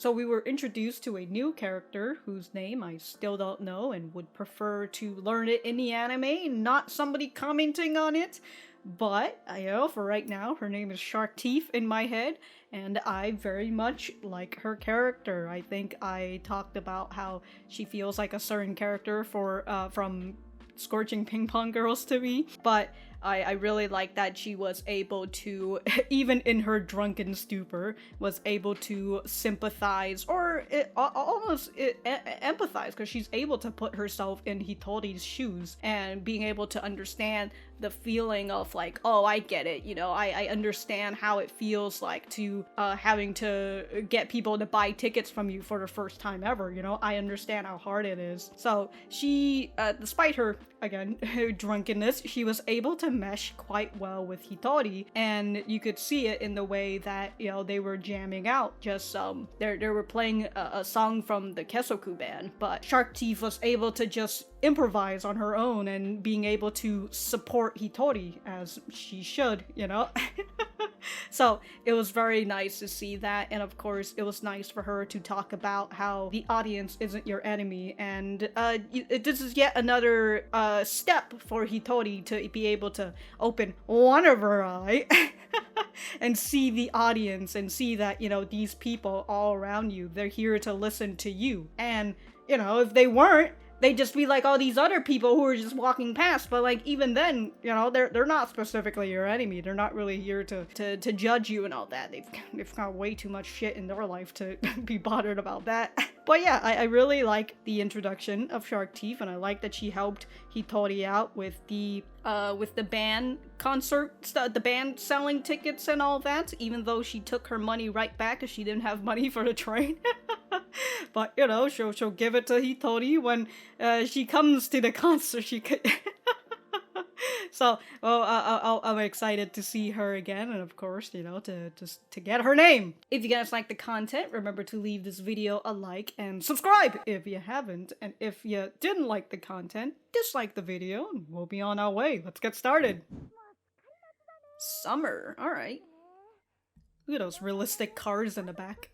So we were introduced to a new character whose name I still don't know and would prefer to learn it in the anime, not somebody commenting on it. But, you know, for right now, her name is Shark Teeth in my head, and I very much like her character. I think I talked about how she feels like a certain character from Scorching Ping Pong Girls to me, but I really like that she was able to, even in her drunken stupor, was able to sympathize or almost empathize, because she's able to put herself in Hitori's shoes and being able to understand the feeling of like, oh, I get it, you know, I understand how it feels like to having to get people to buy tickets from you for the first time ever, you know, I understand how hard it is. So she, despite her, again, drunkenness, she was able to mesh quite well with Hitori, and you could see it in the way that, you know, they were jamming out. Just they were playing a song from the Kesoku band, but Shark Teeth was able to just improvise on her own and being able to support Hitori as she should, you know. So it was very nice to see that, and of course it was nice for her to talk about how the audience isn't your enemy, and this is yet another step for Hitori to be able to open one of her eye and see the audience and see that, you know, these people all around you, they're here to listen to you. And, you know, if they weren't, they'd just be like all these other people who are just walking past. But like, even then, you know, they're not specifically your enemy. They're not really here to judge you and all that. They've got way too much shit in their life to be bothered about that. But yeah, I really like the introduction of Shark Teeth, and I like that she helped Hitori out with the band concert the band selling tickets and all that, even though she took her money right back because she didn't have money for the train. But, you know, she'll give it to Hitori when she comes to the concert. She could. So, well, I'm excited to see her again, and of course, you know, to get her name. If you guys like the content, remember to leave this video a like and subscribe if you haven't. And if you didn't like the content, dislike the video, and we'll be on our way. Let's get started. Summer, all right. Look at those realistic cars in the back.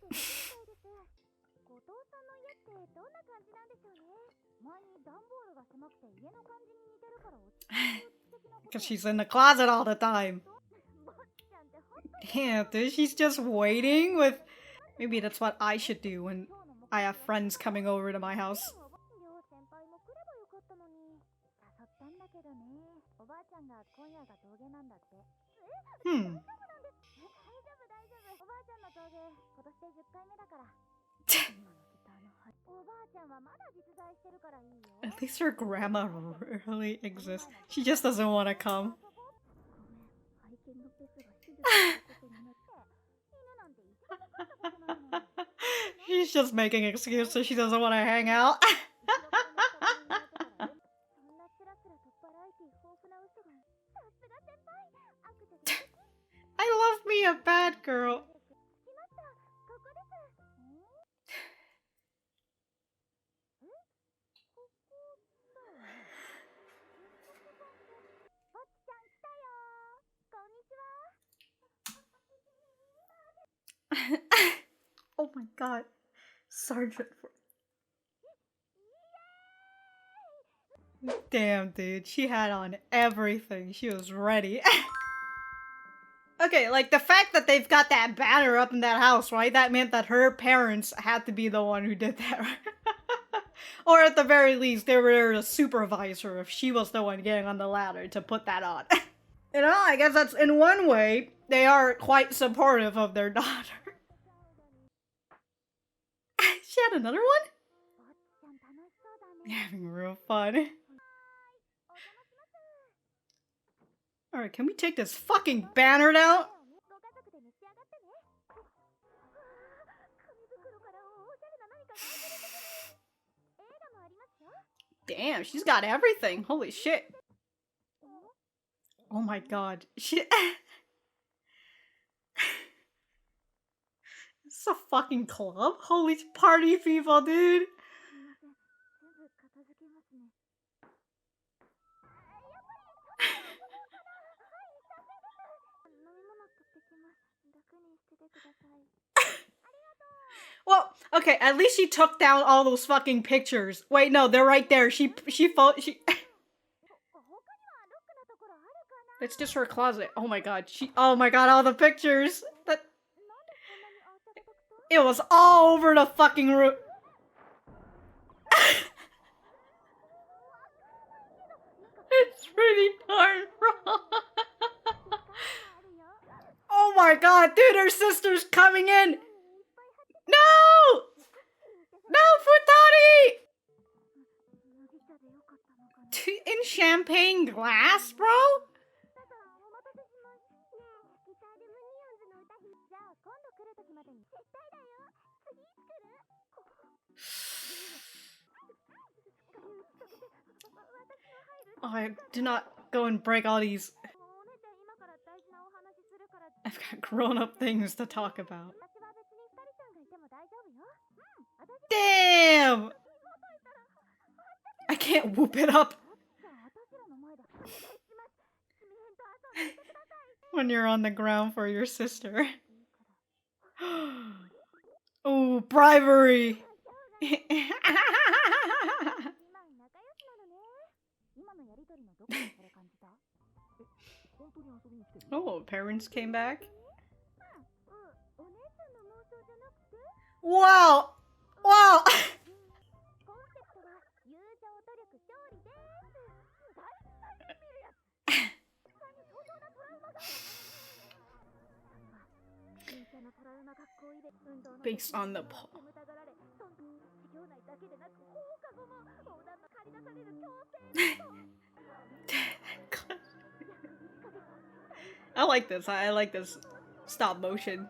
Because she's in the closet all the time. Damn, dude, she's just waiting with... Maybe that's what I should do when I have friends coming over to my house. At least her grandma really exists. She just doesn't want to come. She's just making excuses. She doesn't want to hang out. I love me a bad girl. Oh my god. Sergeant. Damn, dude. She had on everything. She was ready. Okay, like the fact that they've got that banner up in that house, right? That meant that her parents had to be the one who did that, right? Or at the very least, they were there to supervise her if she was the one getting on the ladder to put that on. You know, I guess that's, in one way, they are quite supportive of their daughter. She had another one? Having real fun. Alright, can we take this fucking banner down? Damn, she's got everything. Holy shit. Oh my god. Shit. It's a fucking club? Holy party people, dude. Well, Okay, at least she took down all those fucking pictures. Wait, no, they're right there. She It's just her closet. Oh my god, oh my god, all the pictures. It was all over the fucking room. It's pretty darn wrong. Oh my god, dude, her sister's coming in. No! No, Futari! In champagne glass, bro? Oh, I do not go and break all these. I've got grown-up things to talk about. Damn! I can't whoop it up. When you're on the ground for your sister. Oh, bribery! Oh, parents came back? Wow! Wow! Based on the I like this. I like this stop motion.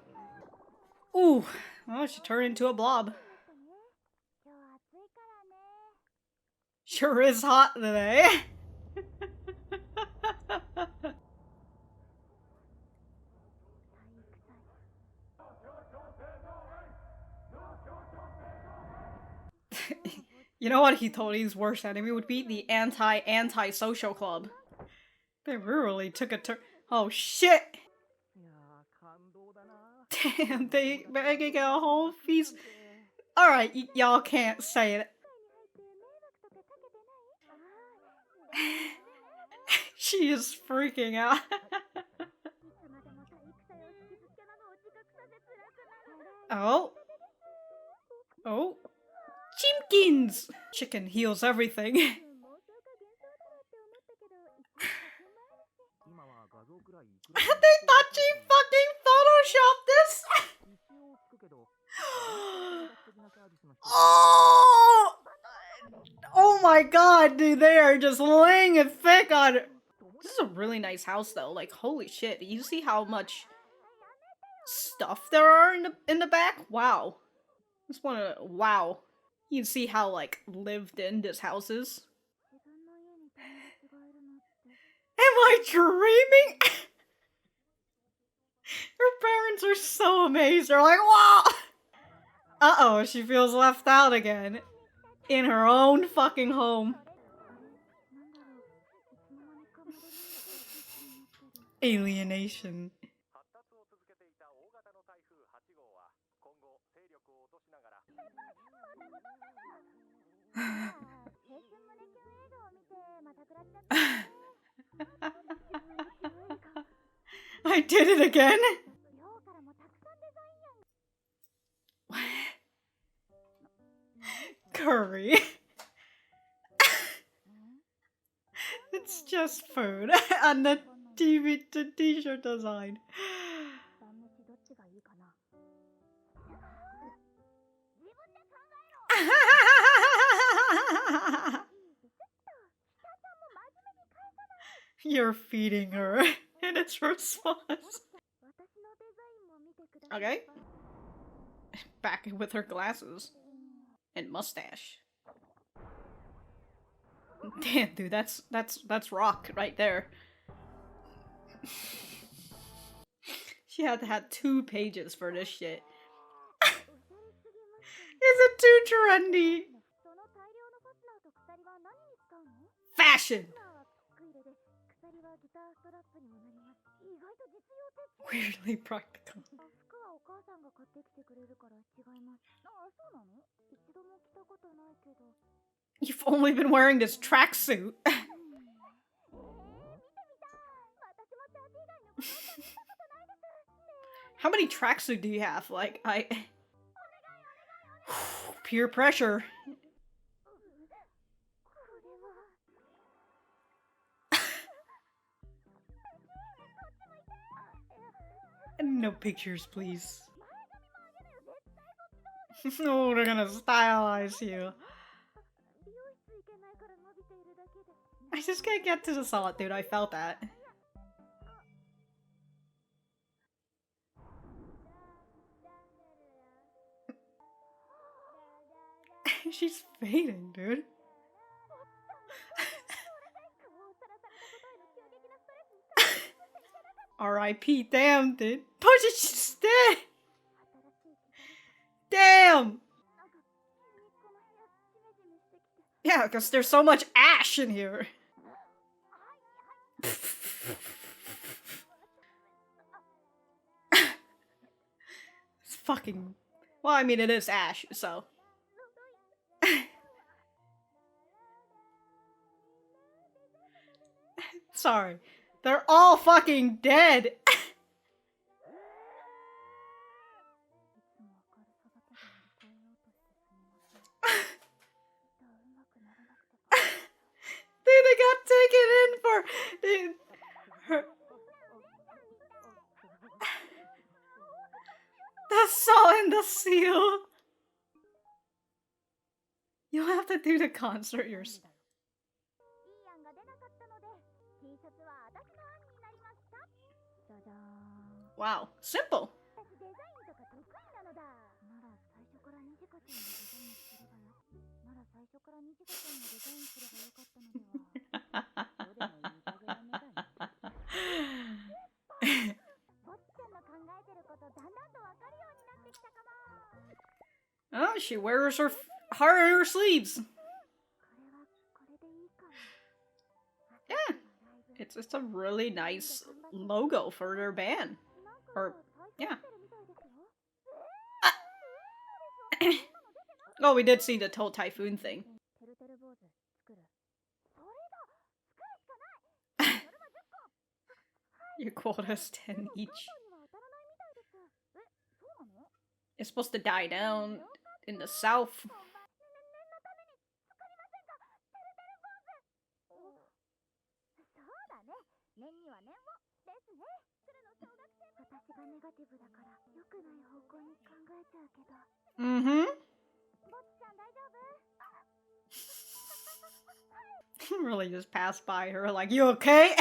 Ooh, well, she turned into a blob. Sure is hot today. You know what Hitori's worst enemy would be? The anti-social club. They really took a turn. Oh shit! Damn, they making a whole feast. Alright, y'all can't say it. She is freaking out. Oh. Oh. Chimkins! Chicken heals everything. They thought she fucking photoshopped this? Oh! Oh my god, dude, they are just laying it thick on it. This is a really nice house though, like holy shit. You see how much stuff there are in the back? Wow. Just wanna, wow. You can see how like lived in this house is. Am I dreaming? Her parents are so amazed. They're like, wow! Uh-oh, she feels left out again. In her own fucking home. Alienation. I did it again? Curry. It's just food on the t-shirt design. You're feeding her, and it's response. Okay. Back with her glasses. And mustache. Damn, dude, that's rock right there. She had to have 2 pages for this shit. Is it too trendy? Fashion! Weirdly practical. You've only been wearing this tracksuit. How many tracksuit do you have? Like, peer pressure. No pictures, please. Oh, they're gonna stylize you. I just can't get to the solid, dude. I felt that. She's fading, dude. R.I.P. Damn, dude. Push it, she's dead. Damn. Yeah, because there's so much ash in here. It's fucking... Well, I mean, it is ash, so... Sorry. They're all fucking dead! Dude, they got taken in for... Dude, her... The saw and the seal! You'll have to do the concert yourself. Wow, simple. Oh, she wears her heart on her sleeves. Yeah, it's a really nice logo for their band. Or, yeah. Oh, we did see the whole typhoon thing. Your quota's 10 each. It's supposed to die down in the south. Mm-hmm. Really just passed by her like, you okay?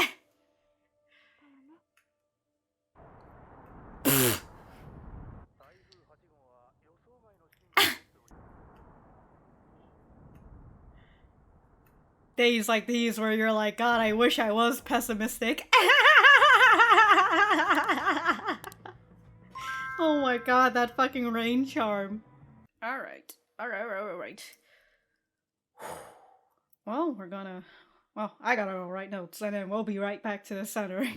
Days like these where you're like, God, I wish I was pessimistic. Oh my god, that fucking rain charm. Alright. Alright. Well, I gotta go write notes and then we'll be right back to the center.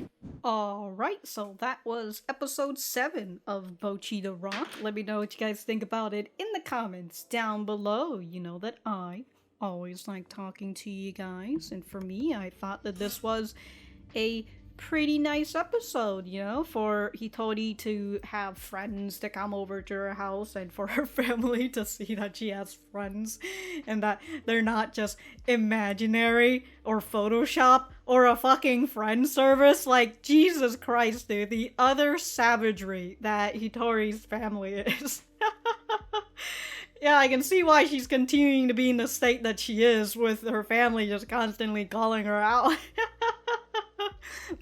Alright, so that was episode 7 of Bocchi the Rock. Let me know what you guys think about it in the comments down below. You know that I always like talking to you guys, and for me, I thought that this was a pretty nice episode, you know, for Hitori to have friends to come over to her house and for her family to see that she has friends and that they're not just imaginary or Photoshop or a fucking friend service. Like, Jesus Christ, dude, the utter savagery that Hitori's family is. Yeah, I can see why she's continuing to be in the state that she is, with her family just constantly calling her out.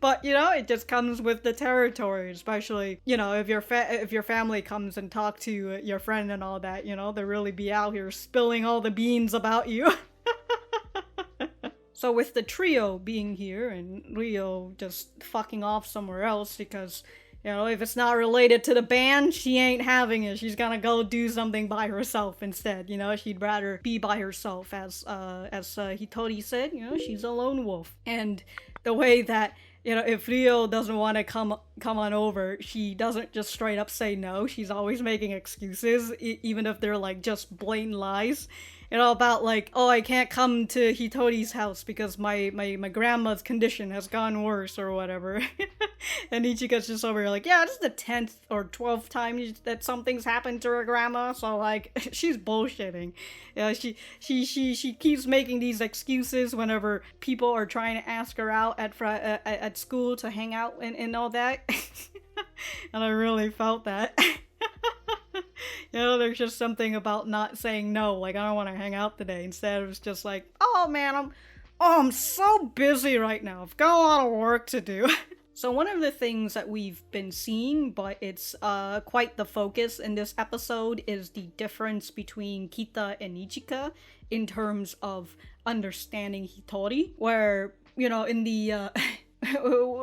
But, you know, it just comes with the territory, especially, you know, if your family comes and talk to your friend and all that, you know, they really be out here spilling all the beans about you. So with the trio being here and Rio just fucking off somewhere else because, you know, if it's not related to the band, she ain't having it. She's gonna go do something by herself instead, you know? She'd rather be by herself, as Hitori said, you know, she's a lone wolf. And the way that, you know, if Rio doesn't want to come on over, she doesn't just straight up say no. She's always making excuses, even if they're, like, just blatant lies. about like, oh, I can't come to Hitori's house because my grandma's condition has gotten worse or whatever. And Nijika's just over here like, yeah, this is the 10th or 12th time that something's happened to her grandma, so like, she's bullshitting. Yeah, she keeps making these excuses whenever people are trying to ask her out at school to hang out and all that. And I really felt that. There's just something about not saying no, like, I don't want to hang out today. Instead, it was just like, oh man, I'm so busy right now. I've got a lot of work to do. So one of the things that we've been seeing, but it's quite the focus in this episode, is the difference between Kita and Nijika in terms of understanding Hitori, where, in the,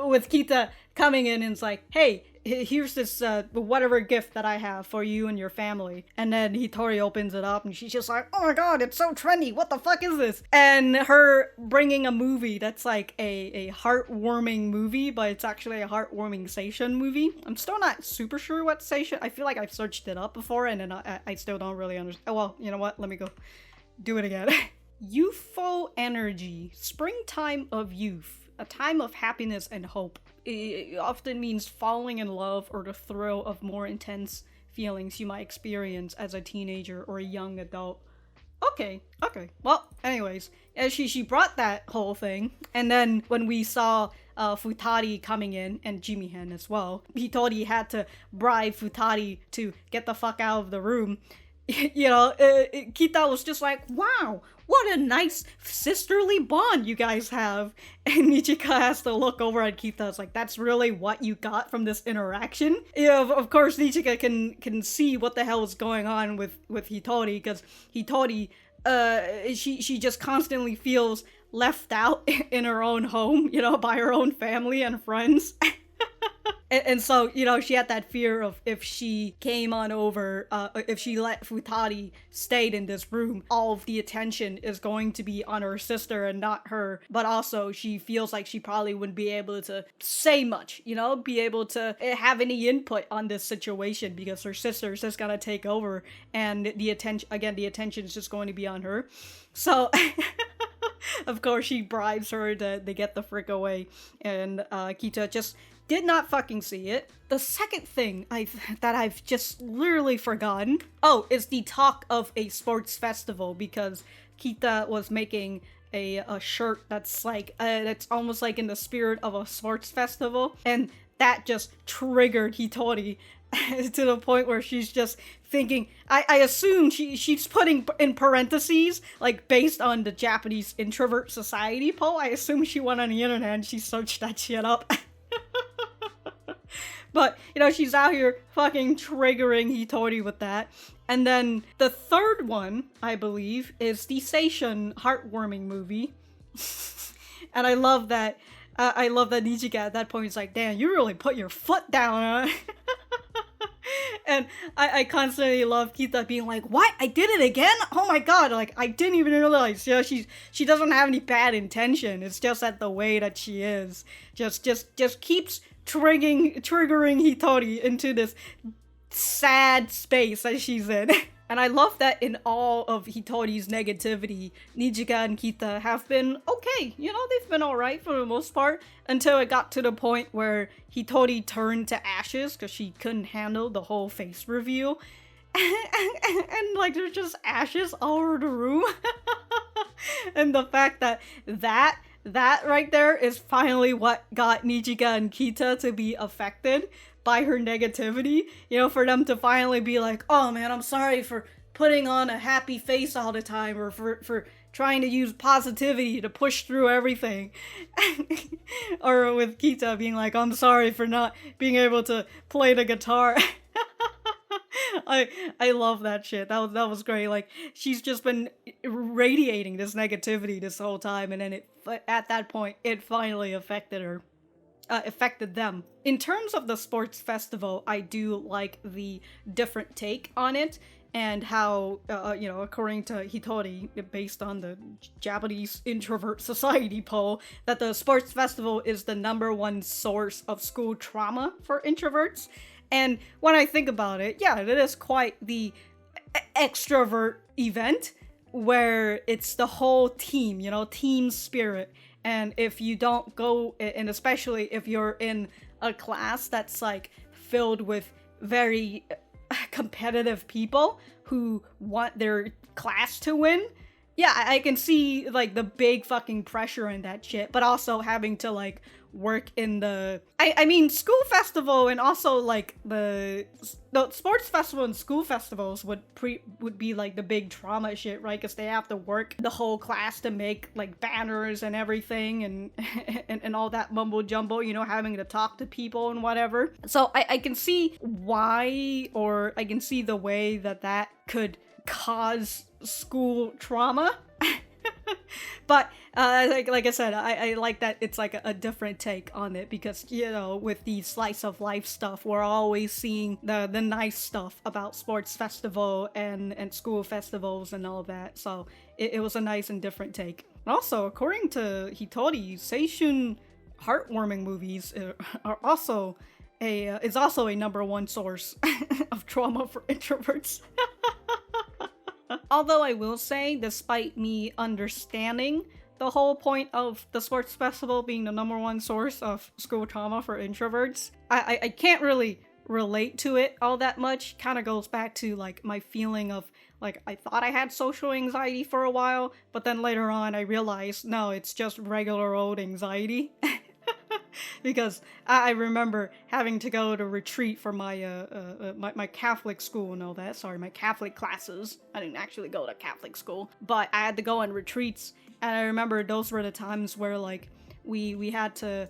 with Kita coming in and it's like, hey, here's this whatever gift that I have for you and your family. And then Hitori opens it up and she's just like, oh my god, it's so trendy, what the fuck is this? And her bringing a movie that's like a heartwarming movie, but it's actually a heartwarming seishun movie. I'm still not super sure what seishun, I feel like I've searched it up before and then I still don't really understand. Oh well, you know what, let me go do it again. Youthful energy, springtime of youth, a time of happiness and hope. It often means falling in love or the thrill of more intense feelings you might experience as a teenager or a young adult. Okay. Well, anyways, she brought that whole thing, and then when we saw Futari coming in, and Jimihen as well, Hitori had to bribe Futari to get the fuck out of the room. Kita was just like, wow, what a nice sisterly bond you guys have. And Nijika has to look over at Kita. It's like, that's really what you got from this interaction? Of course, Nijika can see what the hell is going on with Hitori, because Hitori, she just constantly feels left out in her own home, by her own family and friends. And so, she had that fear of if she came on over, if she let Futari stay in this room, all of the attention is going to be on her sister and not her. But also, she feels like she probably wouldn't be able to say much, be able to have any input on this situation because her sister is just gonna take over and the attention is just going to be on her. So, of course, she bribes her to get the frick away, and Kita just did not fucking see it. The second thing that I've just literally forgotten, is the talk of a sports festival, because Kita was making a shirt that's like, that's almost like in the spirit of a sports festival, and that just triggered Hitori to the point where she's just thinking, I assume she's putting in parentheses, like based on the Japanese introvert society poll, I assume she went on the internet and she searched that shit up. But, she's out here fucking triggering Hitori with that. And then the third one, I believe, is the seishun heartwarming movie. And I love that Nijika at that point is like, damn, you really put your foot down, huh? And I constantly love Kita being like, what? I did it again? Oh my god, like, I didn't even realize, she doesn't have any bad intention. It's just that the way that she is just keeps triggering Hitori into this sad space that she's in. And I love that in all of Hitori's negativity, Nijika and Kita have been okay. They've been alright for the most part, until it got to the point where Hitori turned to ashes because she couldn't handle the whole face reveal. And like, there's just ashes all over the room. And the fact that right there is finally what got Nijika and Kita to be affected by her negativity, for them to finally be like, oh man, I'm sorry for putting on a happy face all the time, or for trying to use positivity to push through everything. Or with Kita being like, I'm sorry for not being able to play the guitar. I love that shit. That was great. Like, she's just been radiating this negativity this whole time, and then at that point, it finally affected her. Affected them. In terms of the sports festival, I do like the different take on it, and how, according to Hitori, based on the Japanese introvert society poll, that the sports festival is the #1 source of school trauma for introverts. And when I think about it, yeah, it is quite the extrovert event, where it's the whole team, team spirit. And if you don't go, and especially if you're in a class that's like filled with very competitive people who want their class to win, yeah, I can see like the big fucking pressure in that shit, but also having to like work in the I mean school festival, and also like the sports festival and school festivals would be like the big trauma shit, right? Because they have to work the whole class to make like banners and everything, and and all that mumbo jumbo, having to talk to people and whatever. So I can see why, or I can see the way that could cause school trauma. But like I said, I like that it's like a different take on it, because with the slice of life stuff, we're always seeing the nice stuff about sports festival and school festivals and all that. So it was a nice and different take. Also, according to Hitori, seishun heartwarming movies are also a number one source of trauma for introverts. Although I will say, despite me understanding the whole point of the sports festival being the number one source of school trauma for introverts, I can't really relate to it all that much. Kind of goes back to like my feeling of like, I thought I had social anxiety for a while, but then later on I realized, no, it's just regular old anxiety. Because I remember having to go to retreat for my my Catholic school and all that. Sorry, my Catholic classes. I didn't actually go to Catholic school, but I had to go on retreats, and I remember those were the times where like we had to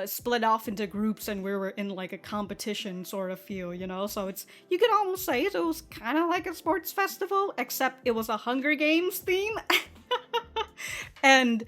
split off into groups, and we were in like a competition sort of feel, So you could almost say it was kind of like a sports festival, except it was a Hunger Games theme. And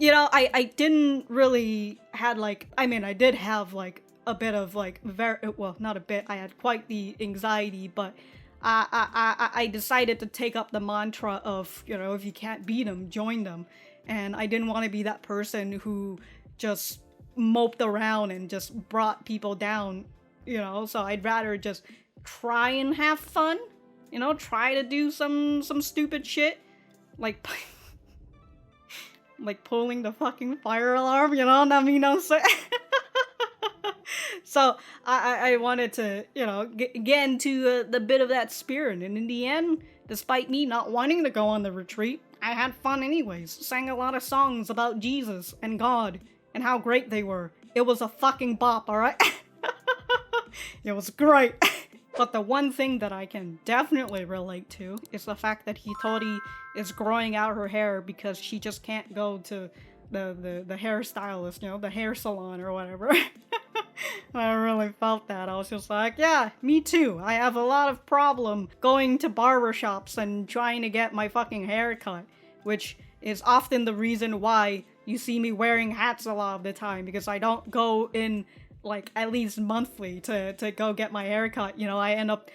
I didn't really had like, I mean, I did have like a bit of like not a bit, I had quite the anxiety, but I decided to take up the mantra of, if you can't beat them, join them. And I didn't want to be that person who just moped around and just brought people down, so I'd rather just try and have fun, try to do some stupid shit, like like pulling the fucking fire alarm, I mean, I'm saying. So I wanted to, get into the bit of that spirit, and in the end, despite me not wanting to go on the retreat, I had fun anyways. Sang a lot of songs about Jesus and God and how great they were. It was a fucking bop, alright? It was great. But the one thing that I can definitely relate to is the fact that Hitori is growing out her hair because she just can't go to the hairstylist, the hair salon or whatever. I really felt that. I was just like, yeah, me too. I have a lot of problem going to barbershops and trying to get my fucking hair cut, which is often the reason why you see me wearing hats a lot of the time, because I don't go in like at least monthly to go get my hair cut. I end up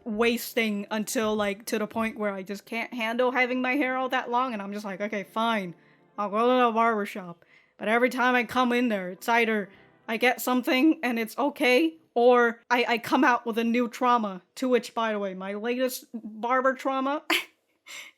wasting until like to the point where I just can't handle having my hair all that long, and I'm just like, okay, fine, I'll go to the barbershop. But every time I come in there, it's either I get something and it's okay, or I come out with a new trauma, to which, by the way, my latest barber trauma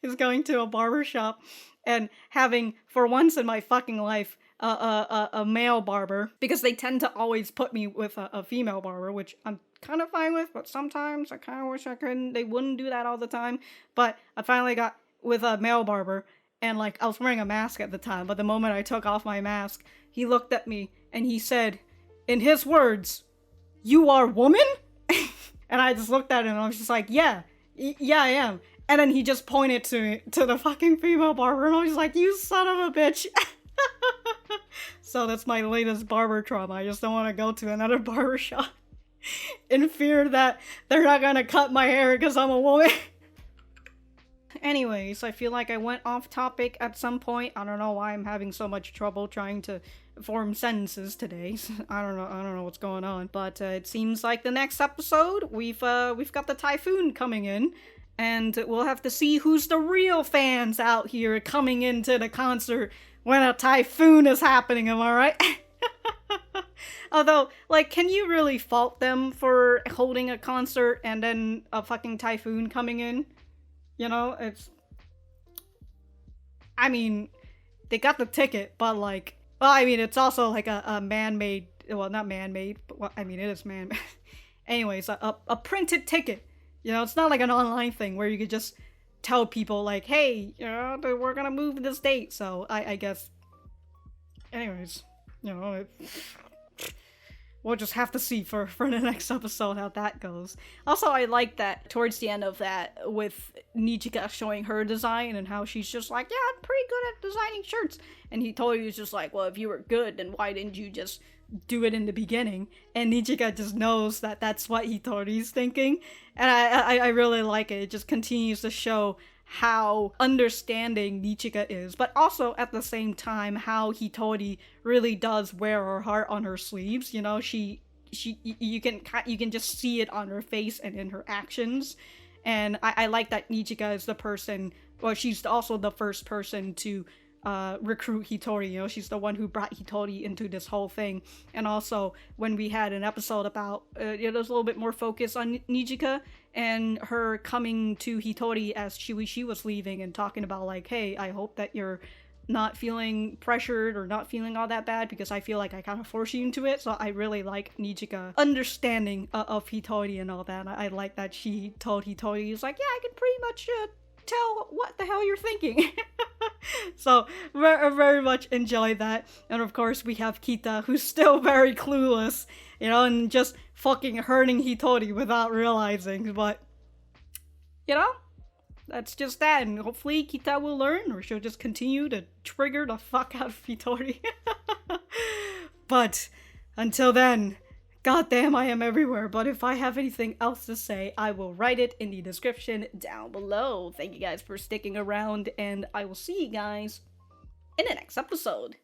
is going to a barbershop and having, for once in my fucking life, a male barber, because they tend to always put me with a female barber, which I'm kind of fine with, but sometimes I kind of wish I couldn't. They wouldn't do that all the time, but I finally got with a male barber, and like I was wearing a mask at the time, but the moment I took off my mask, he looked at me and he said, in his words, "You are woman?" And I just looked at him and I was just like, yeah, I am. And then he just pointed to the fucking female barber, and I was like, you son of a bitch. So that's my latest barber trauma. I just don't want to go to another barber shop in fear that they're not gonna cut my hair because I'm a woman. Anyways, I feel like I went off topic at some point. I don't know why I'm having so much trouble trying to form sentences today. I don't know what's going on. But it seems like the next episode, we've got the typhoon coming in. And we'll have to see who's the real fans out here coming into the concert when a typhoon is happening, am I right? Although, like, can you really fault them for holding a concert and then a fucking typhoon coming in? It's I mean, they got the ticket, but like, well, I mean, it's also like a man-made, well, not man-made, but well, I mean, it is man-made. Anyways, a printed ticket. You know, it's not like an online thing where you could just tell people like, hey, you know, we're gonna move this date. So I guess, anyways, you know, we'll just have to see for the next episode how that goes. Also, I like that towards the end of that with Nijika showing her design and how she's just like, yeah, I'm pretty good at designing shirts. And Hitori was just like, well, if you were good, then why didn't you just do it in the beginning? And Nijika just knows that that's what Hitori's thinking. And I really like it. It just continues to show how understanding Nijika is, but also at the same time how Hitori really does wear her heart on her sleeves. You know, you can just see it on her face and in her actions. And I like that Nijika is the person, well, she's also the first person to recruit Hitori. You know, she's the one who brought Hitori into this whole thing. And also when we had an episode about it was a little bit more focus on Nijika and her coming to Hitori as she was leaving and talking about like, hey, I hope that you're not feeling pressured or not feeling all that bad because I feel like I kind of force you into it. So I really like Nijika understanding of Hitori and all that. I like that she told Hitori, he's like, yeah, I can pretty much tell what the hell you're thinking. So very, very much enjoy that. And of course we have Kita, who's still very clueless, you know, and just fucking hurting Hitori without realizing. But you know, that's just that, and hopefully Kita will learn, or she'll just continue to trigger the fuck out of Hitori. But until then, goddamn, I am everywhere. But if I have anything else to say, I will write it in the description down below. Thank you guys for sticking around, and I will see you guys in the next episode.